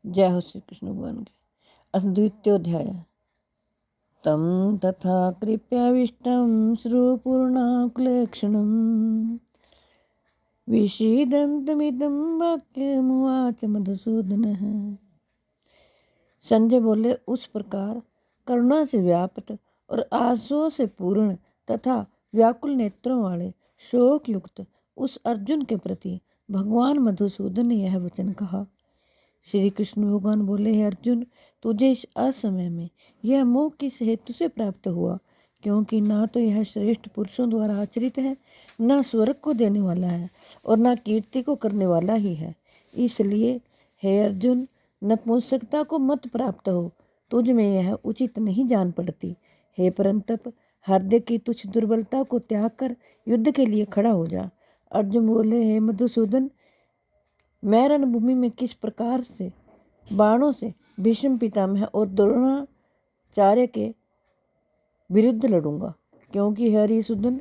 जय हो श्री कृष्ण भगवान के। द्वितीयोध्याय। तम तथा कृप्याविष्टं श्रुपूर्णाकुलेक्षणं विषीदन्तमिदं वाक्यमुवाच मधुसूदनः। संजय बोले, उस प्रकार करुणा से व्याप्त और आंसुओं से पूर्ण तथा व्याकुल नेत्रों वाले शोक युक्त उस अर्जुन के प्रति भगवान मधुसूदन ने यह वचन कहा। श्री कृष्ण भगवान बोले, हे अर्जुन, तुझे इस असमय में यह मोह किस हेतु से प्राप्त हुआ? क्योंकि ना तो यह श्रेष्ठ पुरुषों द्वारा आचरित है, ना स्वर्ग को देने वाला है और ना कीर्ति को करने वाला ही है। इसलिए हे अर्जुन, नपुंसकता को मत प्राप्त हो, तुझ में यह उचित नहीं जान पड़ती। हे परंतप, हार्दिक की तुच्छ दुर्बलता को त्याग कर युद्ध के लिए खड़ा हो जा। अर्जुन बोले, हे मधुसूदन, मैं रणभूमि में किस प्रकार से बाणों से भीष्म पितामह और द्रोणाचार्य के विरुद्ध लड़ूंगा, क्योंकि हरिसूदन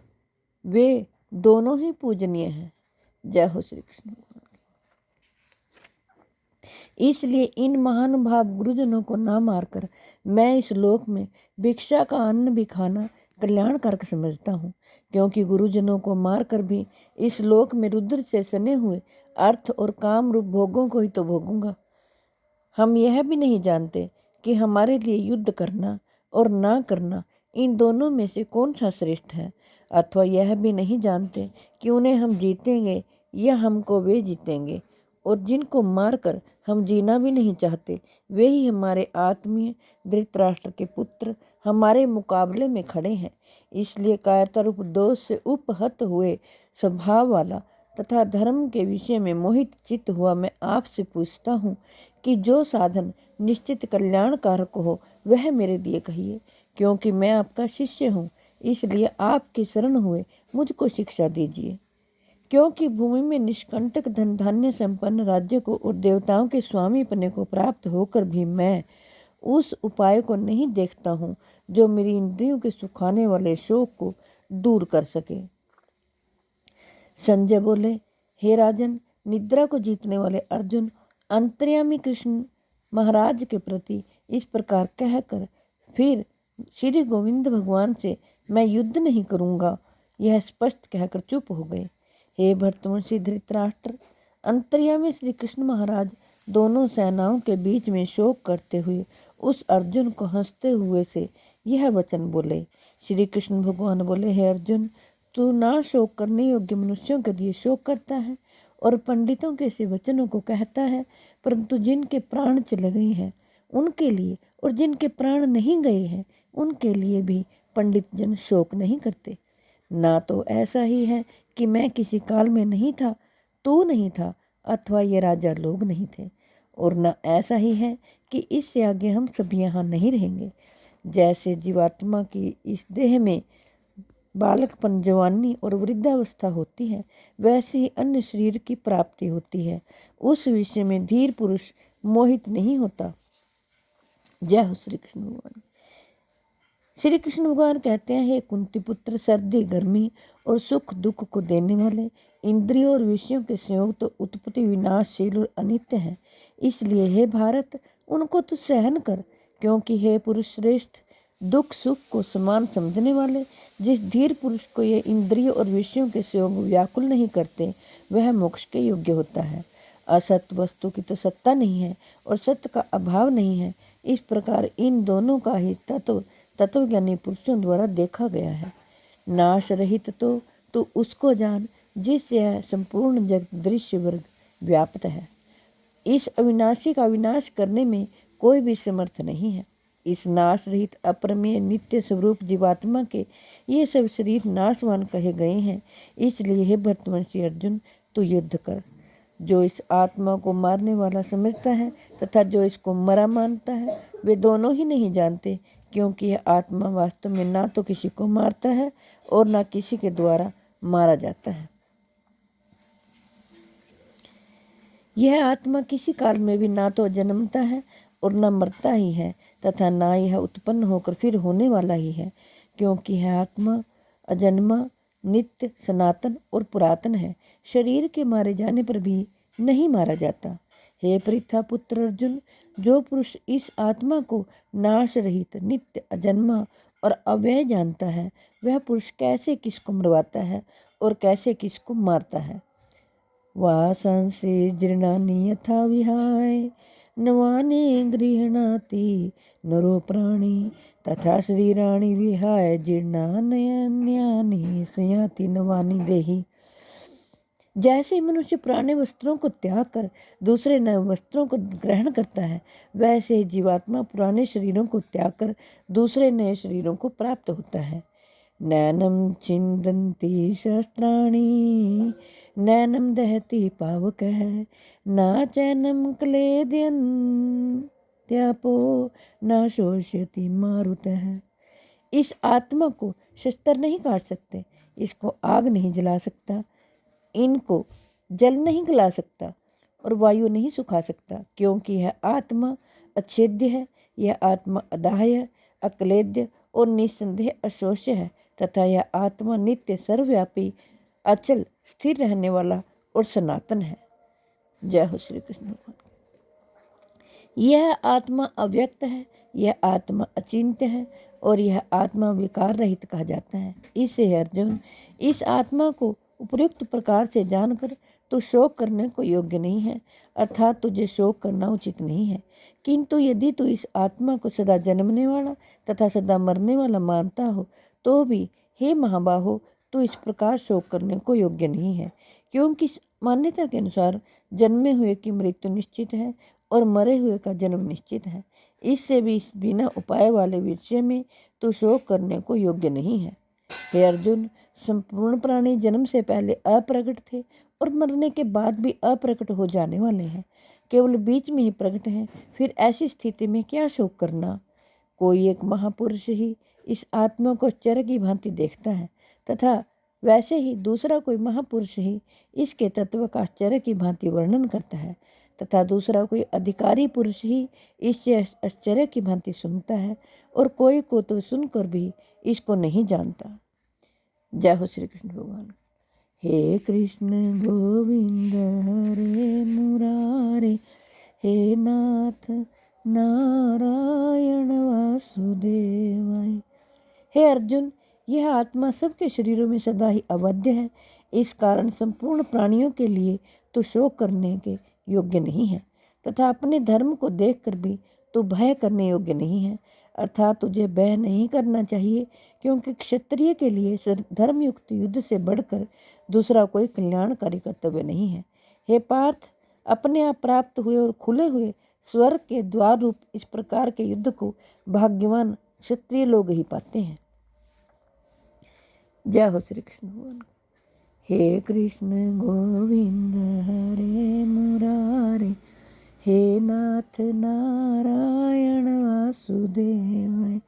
वे दोनों ही पूजनीय हैं। जय हो श्री कृष्ण। इसलिए इन महानुभाव गुरुजनों को ना मारकर मैं इस लोक में भिक्षा का अन्न भी खाना कल्याणकारक समझता हूँ, क्योंकि गुरुजनों को मारकर भी इस लोक में रुद्र से सने हुए अर्थ और काम रूप भोगों को ही तो भोगूंगा। हम यह भी नहीं जानते कि हमारे लिए युद्ध करना और ना करना, इन दोनों में से कौन सा श्रेष्ठ है, अथवा यह भी नहीं जानते कि उन्हें हम जीतेंगे या हमको वे जीतेंगे। और जिनको मारकर हम जीना भी नहीं चाहते, वे ही हमारे आत्मीय धृतराष्ट्र के पुत्र हमारे मुकाबले में खड़े हैं। इसलिए कायरता रूप दोष से उपहत हुए स्वभाव वाला तथा धर्म के विषय में मोहित चित्त हुआ मैं आपसे पूछता हूँ कि जो साधन निश्चित कल्याणकारक हो वह मेरे लिए कहिए, क्योंकि मैं आपका शिष्य हूँ। इसलिए आपकी शरण हुए मुझको शिक्षा दीजिए। क्योंकि भूमि में निष्कंटक धन धान्य संपन्न राज्य को और देवताओं के स्वामी पने को प्राप्त होकर भी मैं उस उपाय को नहीं देखता हूँ जो मेरी इंद्रियों के सुखाने वाले शोक को दूर कर सके। संजय बोले, हे राजन, निद्रा को जीतने वाले अर्जुन अंतर्यामी कृष्ण महाराज के प्रति इस प्रकार कहकर फिर श्री गोविंद भगवान से मैं युद्ध नहीं करूँगा यह स्पष्ट कहकर चुप हो गए। हे भर्तवंशी धृतराष्ट्र, अंतर्यामी श्री कृष्ण महाराज दोनों सेनाओं के बीच में शोक करते हुए उस अर्जुन को हंसते हुए से यह वचन बोले। श्री कृष्ण भगवान बोले, हे अर्जुन, तू ना शोक करने योग्य मनुष्यों के लिए शोक करता है और पंडितों के से वचनों को कहता है, परंतु जिनके प्राण चले गए हैं उनके लिए और जिनके प्राण नहीं गए हैं उनके लिए भी पंडित जन शोक नहीं करते। ना तो ऐसा ही है कि मैं किसी काल में नहीं था, तू नहीं था, अथवा ये राजा लोग नहीं थे, और न ऐसा ही है कि इससे आगे हम सब यहाँ नहीं रहेंगे। जैसे जीवात्मा की इस देह में बालकपन, जवानी और वृद्धावस्था होती है, वैसे ही अन्य शरीर की प्राप्ति होती है। उस विषय में धीर पुरुष मोहित नहीं होता। जय हो श्री कृष्ण भगवान। श्री कृष्ण भगवान कहते हैं, हे कुंती पुत्र, सर्दी, गर्मी और सुख दुख को देने वाले इंद्रियों और विषयों के संयोग तो उत्पत्ति विनाशशील और अनित्य हैं। इसलिए हे भारत, उनको तो सहन कर, क्योंकि हे पुरुष श्रेष्ठ, दुख सुख को समान समझने वाले जिस धीर पुरुष को ये इंद्रियों और विषयों के संयोग व्याकुल नहीं करते, वह मोक्ष के योग्य होता है। असत वस्तु की तो सत्ता नहीं है और सत्य का अभाव नहीं है। इस प्रकार इन दोनों का ही तत्वज्ञानी पुरुषों द्वारा देखा गया है। नाश रहित तो तू उसको जान जिससे यह संपूर्ण जगत दृश्य वर्ग व्याप्त है। इस अविनाशी का विनाश करने में कोई भी समर्थ नहीं है। इस नाश रहित अपरमेय नित्य स्वरूप जीवात्मा के ये सब शरीर नाशवान कहे गए हैं। इसलिए हे भर्तवंशी अर्जुन, तू युद्ध कर। जो इस आत्मा को मारने वाला समझता है तथा जो इसको मरा मानता है, वे दोनों ही नहीं जानते, क्योंकि यह आत्मा वास्तव में ना तो किसी को मारता है और ना किसी के द्वारा मारा जाता है। यह आत्मा किसी काल में भी ना तो जन्मता है और न मरता ही है, तथा ना यह उत्पन्न होकर फिर होने वाला ही है, क्योंकि यह आत्मा अजन्मा, नित्य, सनातन और पुरातन है। शरीर के मारे जाने पर भी नहीं मारा जाता। हे पृथा पुत्र अर्जुन, जो पुरुष इस आत्मा को नाश रहित, नित्य, अजन्मा और अव्यय जानता है, वह पुरुष कैसे किसको मरवाता है और कैसे किसको मारता है। वासांसि जीर्णानि यथा विहाय नवानि गृह्णाति नरो प्राणी तथा शरीराणि विहाय जीर्णान्यानि संयाति नवानि देहि। जैसे मनुष्य पुराने वस्त्रों को त्याग कर दूसरे नए वस्त्रों को ग्रहण करता है, वैसे ही जीवात्मा पुराने शरीरों को त्याग कर दूसरे नए शरीरों को प्राप्त होता है। नैनम छिन्दन्ति शस्त्राणि नैनम दहति पावकः न चैनम क्लेदयन्त्यापो न शोषयति मारुतः। इस आत्मा को शस्त्र नहीं काट सकते, इसको आग नहीं जला सकता, इनको जल नहीं गला सकता और वायु नहीं सुखा सकता, क्योंकि यह आत्मा अच्छेद्य है। यह आत्मा अदाह्य, अक्लेद्य और निस्संदेह अशोष्य है तथा यह आत्मा नित्य, सर्वव्यापी, अचल, स्थिर रहने वाला और सनातन है। जय हो श्री कृष्ण भगवान। यह आत्मा अव्यक्त है, यह आत्मा अचिंत्य है और यह आत्मा विकार रहित कहा जाता है। इससे अर्जुन, इस आत्मा को उपयुक्त प्रकार से जानकर तू शोक करने को योग्य नहीं है, अर्थात तुझे शोक करना उचित नहीं है। किंतु यदि तू इस आत्मा को सदा जन्मने वाला तथा सदा मरने वाला मानता हो, तो भी हे महाबाहो, तू इस प्रकार शोक करने को योग्य नहीं है, क्योंकि इस मान्यता के अनुसार जन्मे हुए की मृत्यु निश्चित है और मरे हुए का जन्म निश्चित है। इससे भी इस बिना उपाय वाले विषय में तू शोक करने को योग्य नहीं है। हे अर्जुन, संपूर्ण प्राणी जन्म से पहले अप्रकट थे और मरने के बाद भी अप्रकट हो जाने वाले हैं, केवल बीच में ही प्रकट हैं। फिर ऐसी स्थिति में क्या शोक करना। कोई एक महापुरुष ही इस आत्मा को आश्चर्य की भांति देखता है तथा वैसे ही दूसरा कोई महापुरुष ही इसके तत्व का आश्चर्य की भांति वर्णन करता है तथा दूसरा कोई अधिकारी पुरुष ही इससे आश्चर्य की भांति सुनता है और कोई को तो सुनकर भी इसको नहीं जानता। जय हो श्री कृष्ण भगवान। हे कृष्ण गोविंद हरे मुरारे, हे नाथ नारायण वासुदेवाय। हे अर्जुन, यह आत्मा सबके शरीरों में सदा ही अवध्य है। इस कारण संपूर्ण प्राणियों के लिए तो शोक करने के योग्य नहीं है तथा अपने धर्म को देखकर भी तो भय करने योग्य नहीं है, अर्थात तुझे भय नहीं करना चाहिए, क्योंकि क्षत्रिय के लिए धर्मयुक्त युद्ध से बढ़कर दूसरा कोई कल्याणकारी कर्तव्य नहीं है। हे पार्थ, अपने आप प्राप्त हुए और खुले हुए स्वर्ग के द्वार रूप इस प्रकार के युद्ध को भाग्यवान क्षत्रिय लोग ही पाते हैं। जय हो श्री कृष्ण भगवान। हे कृष्ण गोविंद हरे मुरारे, हे नाथ नारायण वासुदेवाय।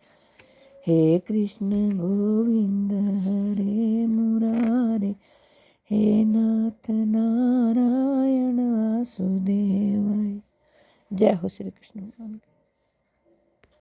हे कृष्ण गोविंद हरे मुरारे, हे नाथ नारायण वासुदेवाय। जय हो श्री कृष्ण भगवान।